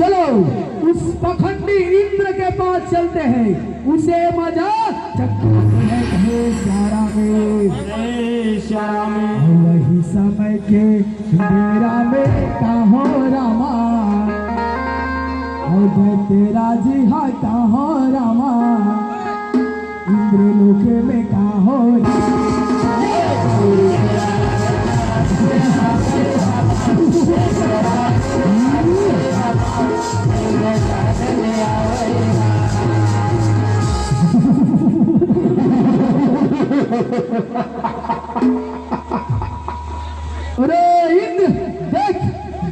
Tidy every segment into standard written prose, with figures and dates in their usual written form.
चलो उस पखंडी इंद्र के पास चलते हैं, उसे मजा चखना है श्यारा में। वही समय के मेरा में कहो रामा, और जय तेरा जी हा कहो रामा, इंद्र लोके में कहो अरे इंद्र देख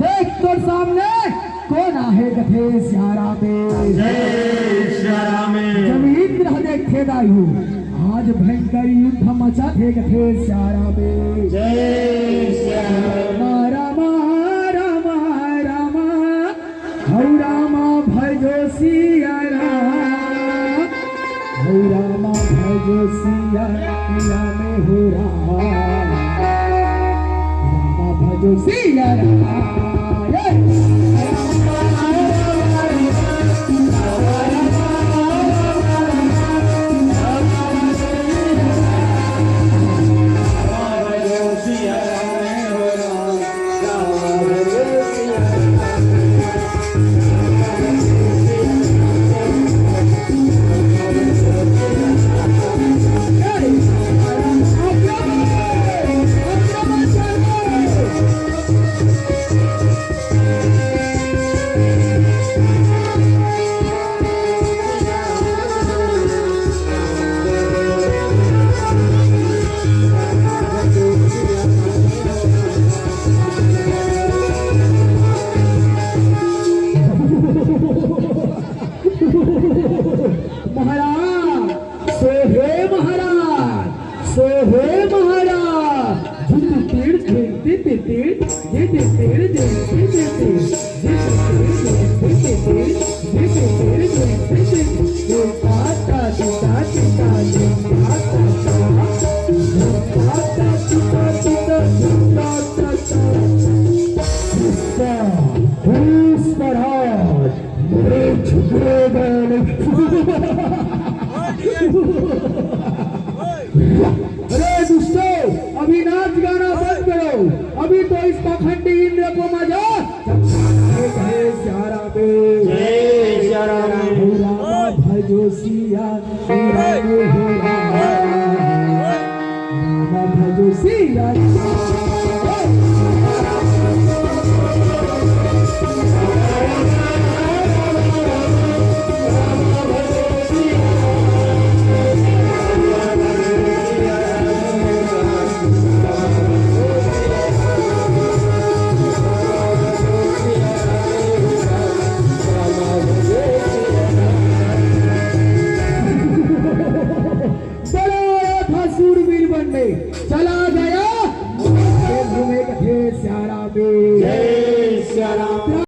देख तो सामने कौन आहे गथे श्यारा में। जब इंद्र देखे दायु आज भयंकर युद्ध मचा थे गथे श्यारा में। रामा रामा रामा हौ रामा भजो सिया राम, हौ रामा भजो सिया में हो रामा भजो सिया राम।